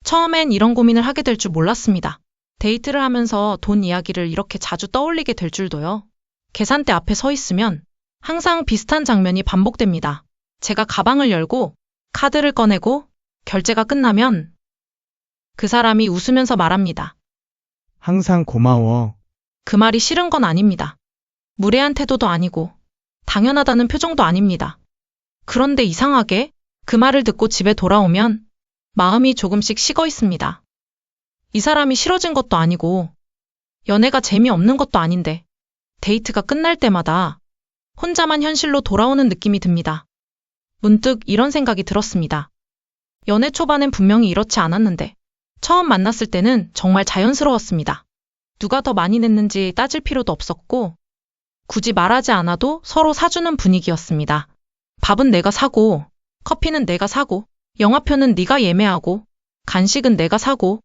처음엔 이런 고민을 하게 될 줄 몰랐습니다. 데이트를 하면서 돈 이야기를 이렇게 자주 떠올리게 될 줄도요. 계산대 앞에 서 있으면 항상 비슷한 장면이 반복됩니다. 제가 가방을 열고 카드를 꺼내고 결제가 끝나면 그 사람이 웃으면서 말합니다. 항상 고마워. 그 말이 싫은 건 아닙니다. 무례한 태도도 아니고 당연하다는 표정도 아닙니다. 그런데 이상하게 그 말을 듣고 집에 돌아오면 마음이 조금씩 식어 있습니다. 이 사람이 싫어진 것도 아니고 연애가 재미없는 것도 아닌데 데이트가 끝날 때마다 혼자만 현실로 돌아오는 느낌이 듭니다. 문득 이런 생각이 들었습니다. 연애 초반엔 분명히 이렇지 않았는데 처음 만났을 때는 정말 자연스러웠습니다. 누가 더 많이 냈는지 따질 필요도 없었고 굳이 말하지 않아도 서로 사주는 분위기였습니다. 밥은 내가 사고 커피는 내가 사고 영화표는 네가 예매하고 간식은 내가 사고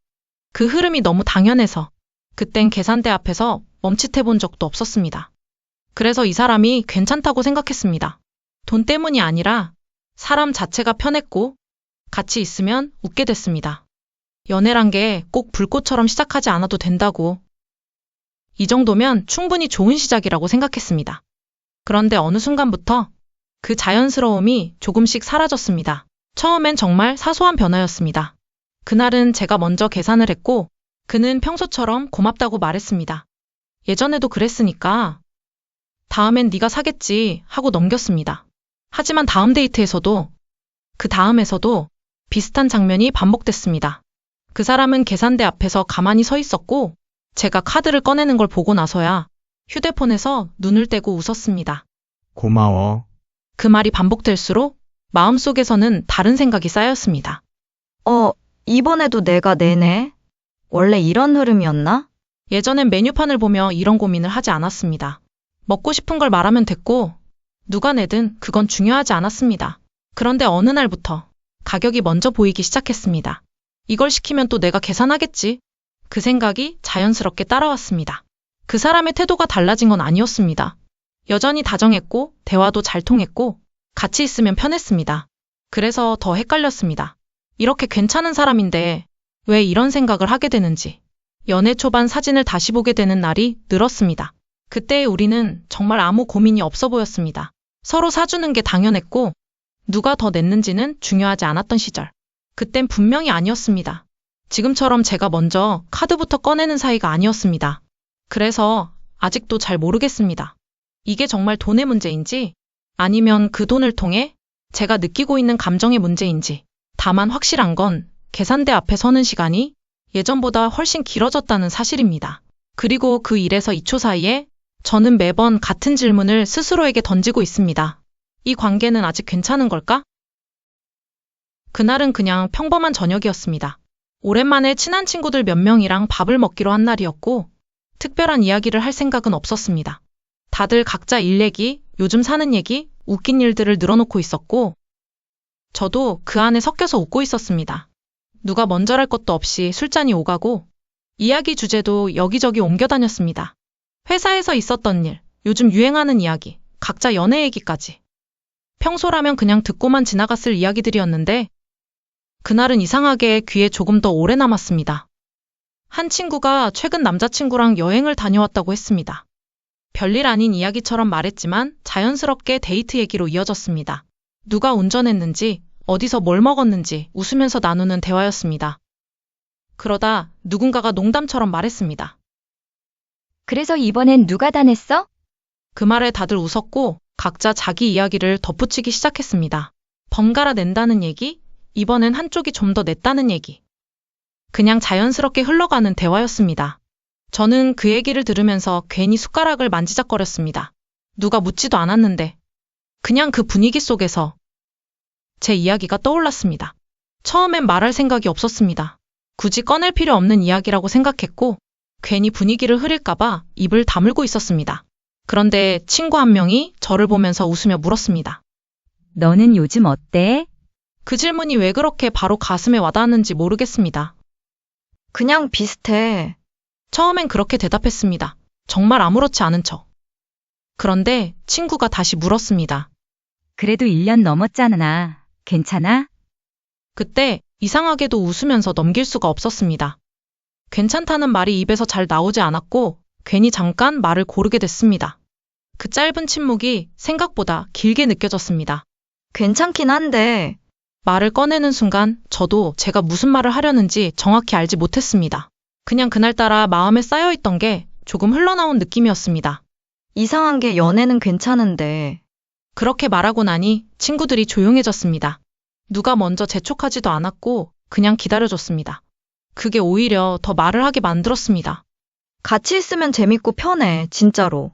그 흐름이 너무 당연해서 그땐 계산대 앞에서 멈칫해본 적도 없었습니다. 그래서 이 사람이 괜찮다고 생각했습니다. 돈 때문이 아니라 사람 자체가 편했고 같이 있으면 웃게 됐습니다. 연애란 게 꼭 불꽃처럼 시작하지 않아도 된다고. 이 정도면 충분히 좋은 시작이라고 생각했습니다. 그런데 어느 순간부터 그 자연스러움이 조금씩 사라졌습니다. 처음엔 정말 사소한 변화였습니다. 그날은 제가 먼저 계산을 했고 그는 평소처럼 고맙다고 말했습니다. 예전에도 그랬으니까 다음엔 네가 사겠지 하고 넘겼습니다. 하지만 다음 데이트에서도 그 다음에서도 비슷한 장면이 반복됐습니다. 그 사람은 계산대 앞에서 가만히 서 있었고 제가 카드를 꺼내는 걸 보고 나서야 휴대폰에서 눈을 떼고 웃었습니다. 고마워. 그 말이 반복될수록 마음속에서는 다른 생각이 쌓였습니다. 이번에도 내가 내네? 원래 이런 흐름이었나? 예전엔 메뉴판을 보며 이런 고민을 하지 않았습니다. 먹고 싶은 걸 말하면 됐고 누가 내든 그건 중요하지 않았습니다. 그런데 어느 날부터 가격이 먼저 보이기 시작했습니다. 이걸 시키면 또 내가 계산하겠지. 그 생각이 자연스럽게 따라왔습니다. 그 사람의 태도가 달라진 건 아니었습니다. 여전히 다정했고 대화도 잘 통했고 같이 있으면 편했습니다. 그래서 더 헷갈렸습니다. 이렇게 괜찮은 사람인데 왜 이런 생각을 하게 되는지. 연애 초반 사진을 다시 보게 되는 날이 늘었습니다. 그때 우리는 정말 아무 고민이 없어 보였습니다. 서로 사주는 게 당연했고 누가 더 냈는지는 중요하지 않았던 시절. 그땐 분명히 아니었습니다. 지금처럼 제가 먼저 카드부터 꺼내는 사이가 아니었습니다. 그래서 아직도 잘 모르겠습니다. 이게 정말 돈의 문제인지 아니면 그 돈을 통해 제가 느끼고 있는 감정의 문제인지. 다만 확실한 건 계산대 앞에 서는 시간이 예전보다 훨씬 길어졌다는 사실입니다. 그리고 그 1에서 2초 사이에 저는 매번 같은 질문을 스스로에게 던지고 있습니다. 이 관계는 아직 괜찮은 걸까? 그날은 그냥 평범한 저녁이었습니다. 오랜만에 친한 친구들 몇 명이랑 밥을 먹기로 한 날이었고 특별한 이야기를 할 생각은 없었습니다. 다들 각자 일 얘기, 요즘 사는 얘기, 웃긴 일들을 늘어놓고 있었고 저도 그 안에 섞여서 웃고 있었습니다. 누가 먼저랄 것도 없이 술잔이 오가고 이야기 주제도 여기저기 옮겨 다녔습니다. 회사에서 있었던 일, 요즘 유행하는 이야기, 각자 연애 얘기까지. 평소라면 그냥 듣고만 지나갔을 이야기들이었는데 그날은 이상하게 귀에 조금 더 오래 남았습니다. 한 친구가 최근 남자친구랑 여행을 다녀왔다고 했습니다. 별일 아닌 이야기처럼 말했지만 자연스럽게 데이트 얘기로 이어졌습니다. 누가 운전했는지, 어디서 뭘 먹었는지 웃으면서 나누는 대화였습니다. 그러다 누군가가 농담처럼 말했습니다. 그래서 이번엔 누가 다 냈어? 그 말에 다들 웃었고 각자 자기 이야기를 덧붙이기 시작했습니다. 번갈아 낸다는 얘기, 이번엔 한쪽이 좀 더 냈다는 얘기. 그냥 자연스럽게 흘러가는 대화였습니다. 저는 그 얘기를 들으면서 괜히 숟가락을 만지작거렸습니다. 누가 묻지도 않았는데 그냥 그 분위기 속에서 제 이야기가 떠올랐습니다. 처음엔 말할 생각이 없었습니다. 굳이 꺼낼 필요 없는 이야기라고 생각했고 괜히 분위기를 흐릴까봐 입을 다물고 있었습니다. 그런데 친구 한 명이 저를 보면서 웃으며 물었습니다. 너는 요즘 어때? 그 질문이 왜 그렇게 바로 가슴에 와닿았는지 모르겠습니다. 그냥 비슷해. 처음엔 그렇게 대답했습니다. 정말 아무렇지 않은 척. 그런데 친구가 다시 물었습니다. 그래도 1년 넘었잖아. 괜찮아? 그때 이상하게도 웃으면서 넘길 수가 없었습니다. 괜찮다는 말이 입에서 잘 나오지 않았고 괜히 잠깐 말을 고르게 됐습니다. 그 짧은 침묵이 생각보다 길게 느껴졌습니다. 괜찮긴 한데, 말을 꺼내는 순간 저도 제가 무슨 말을 하려는지 정확히 알지 못했습니다. 그냥 그날따라 마음에 쌓여있던 게 조금 흘러나온 느낌이었습니다. 이상한 게 연애는 괜찮은데, 그렇게 말하고 나니 친구들이 조용해졌습니다. 누가 먼저 재촉하지도 않았고 그냥 기다려줬습니다. 그게 오히려 더 말을 하게 만들었습니다. 같이 있으면 재밌고 편해, 진짜로.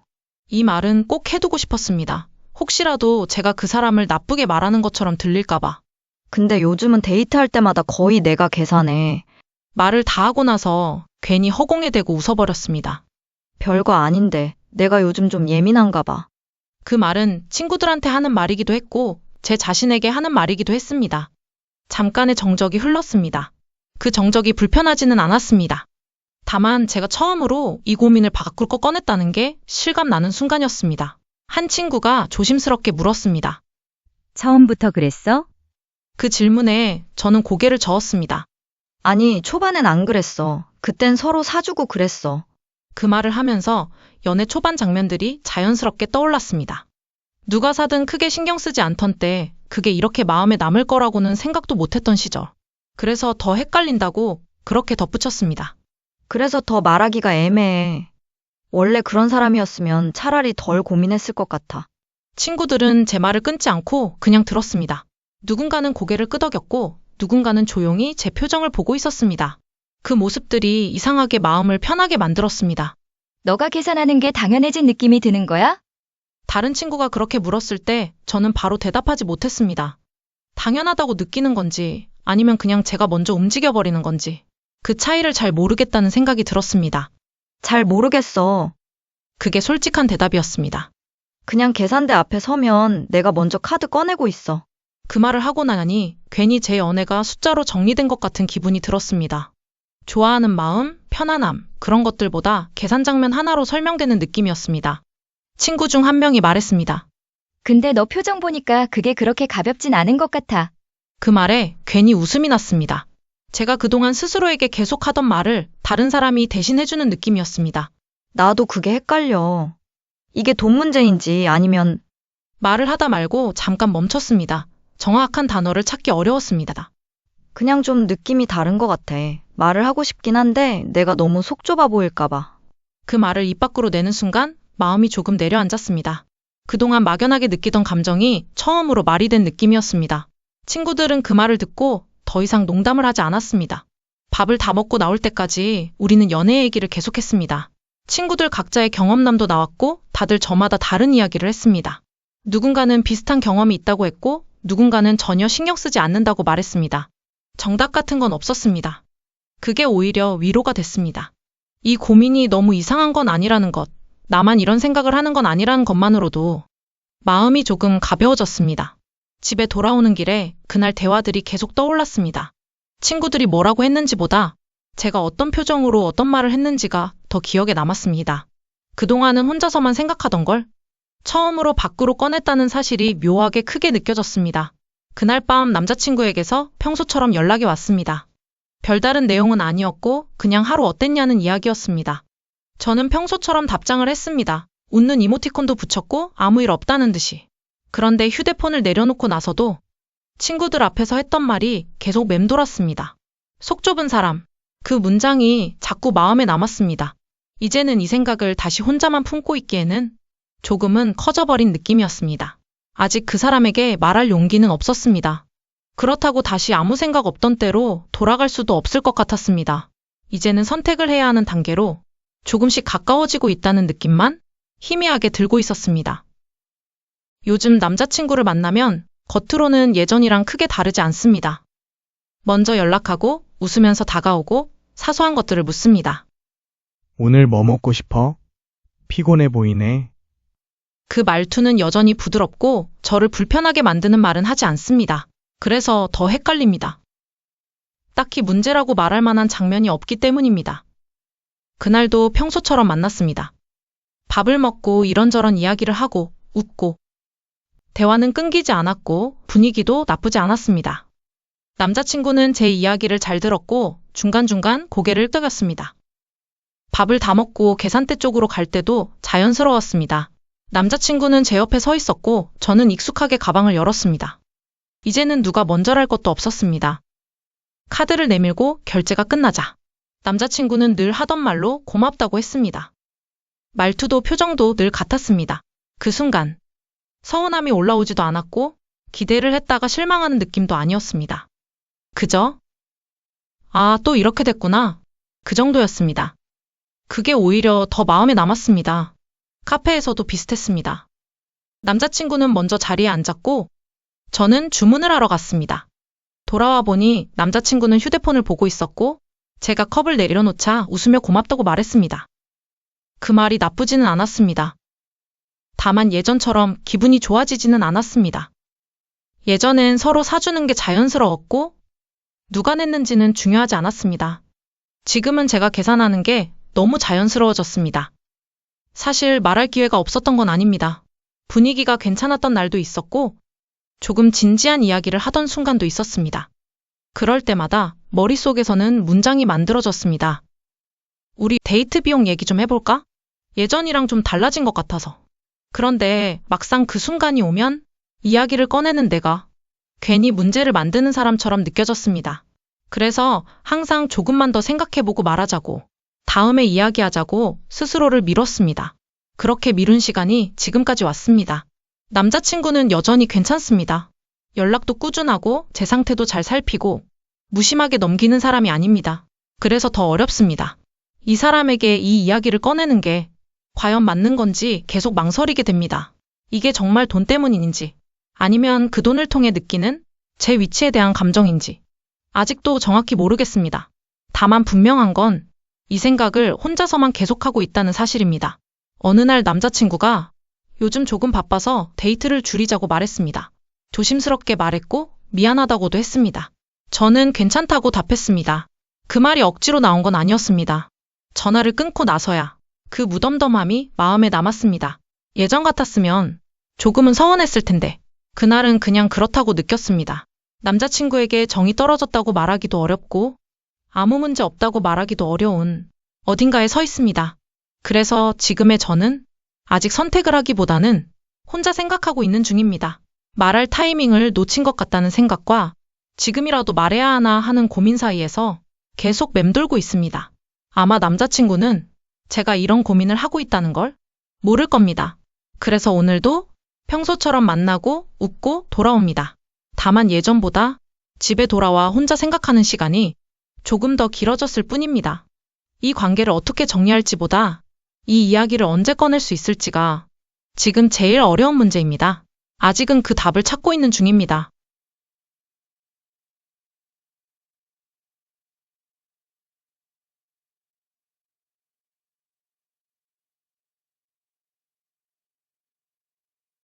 이 말은 꼭 해두고 싶었습니다. 혹시라도 제가 그 사람을 나쁘게 말하는 것처럼 들릴까봐. 근데 요즘은 데이트할 때마다 거의 내가 계산해. 말을 다 하고 나서 괜히 허공에 대고 웃어버렸습니다. 별거 아닌데, 내가 요즘 좀 예민한가 봐. 그 말은 친구들한테 하는 말이기도 했고 제 자신에게 하는 말이기도 했습니다. 잠깐의 정적이 흘렀습니다. 그 정적이 불편하지는 않았습니다. 다만 제가 처음으로 이 고민을 밖으로 꺼냈다는 게 실감나는 순간이었습니다. 한 친구가 조심스럽게 물었습니다. 처음부터 그랬어? 그 질문에 저는 고개를 저었습니다. 아니, 초반엔 안 그랬어. 그땐 서로 사주고 그랬어. 그 말을 하면서 연애 초반 장면들이 자연스럽게 떠올랐습니다. 누가 사든 크게 신경 쓰지 않던 때 그게 이렇게 마음에 남을 거라고는 생각도 못했던 시절. 그래서 더 헷갈린다고 그렇게 덧붙였습니다. 그래서 더 말하기가 애매해. 원래 그런 사람이었으면 차라리 덜 고민했을 것 같아. 친구들은 제 말을 끊지 않고 그냥 들었습니다. 누군가는 고개를 끄덕였고 누군가는 조용히 제 표정을 보고 있었습니다. 그 모습들이 이상하게 마음을 편하게 만들었습니다. 너가 계산하는 게 당연해진 느낌이 드는 거야? 다른 친구가 그렇게 물었을 때 저는 바로 대답하지 못했습니다. 당연하다고 느끼는 건지 아니면 그냥 제가 먼저 움직여버리는 건지 그 차이를 잘 모르겠다는 생각이 들었습니다. 잘 모르겠어. 그게 솔직한 대답이었습니다. 그냥 계산대 앞에 서면 내가 먼저 카드 꺼내고 있어. 그 말을 하고 나니 괜히 제 연애가 숫자로 정리된 것 같은 기분이 들었습니다. 좋아하는 마음, 편안함, 그런 것들보다 계산 장면 하나로 설명되는 느낌이었습니다. 친구 중 한 명이 말했습니다. 근데 너 표정 보니까 그게 그렇게 가볍진 않은 것 같아. 그 말에 괜히 웃음이 났습니다. 제가 그동안 스스로에게 계속 하던 말을 다른 사람이 대신 해주는 느낌이었습니다. 나도 그게 헷갈려. 이게 돈 문제인지 아니면 말을 하다 말고 잠깐 멈췄습니다. 정확한 단어를 찾기 어려웠습니다. 그냥 좀 느낌이 다른 것 같아. 말을 하고 싶긴 한데 내가 너무 속 좁아 보일까 봐. 그 말을 입 밖으로 내는 순간 마음이 조금 내려앉았습니다. 그동안 막연하게 느끼던 감정이 처음으로 말이 된 느낌이었습니다. 친구들은 그 말을 듣고 더 이상 농담을 하지 않았습니다. 밥을 다 먹고 나올 때까지 우리는 연애 얘기를 계속했습니다. 친구들 각자의 경험담도 나왔고 다들 저마다 다른 이야기를 했습니다. 누군가는 비슷한 경험이 있다고 했고 누군가는 전혀 신경 쓰지 않는다고 말했습니다. 정답 같은 건 없었습니다. 그게 오히려 위로가 됐습니다. 이 고민이 너무 이상한 건 아니라는 것, 나만 이런 생각을 하는 건 아니라는 것만으로도 마음이 조금 가벼워졌습니다. 집에 돌아오는 길에 그날 대화들이 계속 떠올랐습니다. 친구들이 뭐라고 했는지보다 제가 어떤 표정으로 어떤 말을 했는지가 더 기억에 남았습니다. 그동안은 혼자서만 생각하던 걸 처음으로 밖으로 꺼냈다는 사실이 묘하게 크게 느껴졌습니다. 그날 밤 남자친구에게서 평소처럼 연락이 왔습니다. 별다른 내용은 아니었고 그냥 하루 어땠냐는 이야기였습니다. 저는 평소처럼 답장을 했습니다. 웃는 이모티콘도 붙였고 아무 일 없다는 듯이. 그런데 휴대폰을 내려놓고 나서도 친구들 앞에서 했던 말이 계속 맴돌았습니다. 속 좁은 사람. 그 문장이 자꾸 마음에 남았습니다. 이제는 이 생각을 다시 혼자만 품고 있기에는 조금은 커져버린 느낌이었습니다. 아직 그 사람에게 말할 용기는 없었습니다. 그렇다고 다시 아무 생각 없던 때로 돌아갈 수도 없을 것 같았습니다. 이제는 선택을 해야 하는 단계로 조금씩 가까워지고 있다는 느낌만 희미하게 들고 있었습니다. 요즘 남자친구를 만나면 겉으로는 예전이랑 크게 다르지 않습니다. 먼저 연락하고 웃으면서 다가오고 사소한 것들을 묻습니다. 오늘 뭐 먹고 싶어? 피곤해 보이네. 그 말투는 여전히 부드럽고 저를 불편하게 만드는 말은 하지 않습니다. 그래서 더 헷갈립니다. 딱히 문제라고 말할 만한 장면이 없기 때문입니다. 그날도 평소처럼 만났습니다. 밥을 먹고 이런저런 이야기를 하고 웃고 대화는 끊기지 않았고 분위기도 나쁘지 않았습니다. 남자친구는 제 이야기를 잘 들었고 중간중간 고개를 끄덕였습니다. 밥을 다 먹고 계산대 쪽으로 갈 때도 자연스러웠습니다. 남자친구는 제 옆에 서 있었고 저는 익숙하게 가방을 열었습니다. 이제는 누가 먼저랄 것도 없었습니다. 카드를 내밀고 결제가 끝나자 남자친구는 늘 하던 말로 고맙다고 했습니다. 말투도 표정도 늘 같았습니다. 그 순간 서운함이 올라오지도 않았고 기대를 했다가 실망하는 느낌도 아니었습니다. 그저 아, 또 이렇게 됐구나. 그 정도였습니다. 그게 오히려 더 마음에 남았습니다. 카페에서도 비슷했습니다. 남자친구는 먼저 자리에 앉았고 저는 주문을 하러 갔습니다. 돌아와 보니 남자친구는 휴대폰을 보고 있었고 제가 컵을 내려놓자 웃으며 고맙다고 말했습니다. 그 말이 나쁘지는 않았습니다. 다만 예전처럼 기분이 좋아지지는 않았습니다. 예전엔 서로 사주는 게 자연스러웠고 누가 냈는지는 중요하지 않았습니다. 지금은 제가 계산하는 게 너무 자연스러워졌습니다. 사실 말할 기회가 없었던 건 아닙니다. 분위기가 괜찮았던 날도 있었고 조금 진지한 이야기를 하던 순간도 있었습니다. 그럴 때마다 머릿속에서는 문장이 만들어졌습니다. 우리 데이트 비용 얘기 좀 해볼까? 예전이랑 좀 달라진 것 같아서. 그런데 막상 그 순간이 오면 이야기를 꺼내는 내가 괜히 문제를 만드는 사람처럼 느껴졌습니다. 그래서 항상 조금만 더 생각해보고 말하자고, 다음에 이야기하자고 스스로를 미뤘습니다. 그렇게 미룬 시간이 지금까지 왔습니다. 남자친구는 여전히 괜찮습니다. 연락도 꾸준하고 제 상태도 잘 살피고 무심하게 넘기는 사람이 아닙니다. 그래서 더 어렵습니다. 이 사람에게 이 이야기를 꺼내는 게 과연 맞는 건지 계속 망설이게 됩니다. 이게 정말 돈 때문인지 아니면 그 돈을 통해 느끼는 제 위치에 대한 감정인지 아직도 정확히 모르겠습니다. 다만 분명한 건 이 생각을 혼자서만 계속하고 있다는 사실입니다. 어느 날 남자친구가 요즘 조금 바빠서 데이트를 줄이자고 말했습니다. 조심스럽게 말했고 미안하다고도 했습니다. 저는 괜찮다고 답했습니다. 그 말이 억지로 나온 건 아니었습니다. 전화를 끊고 나서야 그 무덤덤함이 마음에 남았습니다. 예전 같았으면 조금은 서운했을 텐데 그날은 그냥 그렇다고 느꼈습니다. 남자친구에게 정이 떨어졌다고 말하기도 어렵고 아무 문제 없다고 말하기도 어려운 어딘가에 서 있습니다. 그래서 지금의 저는 아직 선택을 하기보다는 혼자 생각하고 있는 중입니다. 말할 타이밍을 놓친 것 같다는 생각과 지금이라도 말해야 하나 하는 고민 사이에서 계속 맴돌고 있습니다. 아마 남자친구는 제가 이런 고민을 하고 있다는 걸 모를 겁니다. 그래서 오늘도 평소처럼 만나고 웃고 돌아옵니다. 다만 예전보다 집에 돌아와 혼자 생각하는 시간이 조금 더 길어졌을 뿐입니다. 이 관계를 어떻게 정리할지보다 이 이야기를 언제 꺼낼 수 있을지가 지금 제일 어려운 문제입니다. 아직은 그 답을 찾고 있는 중입니다.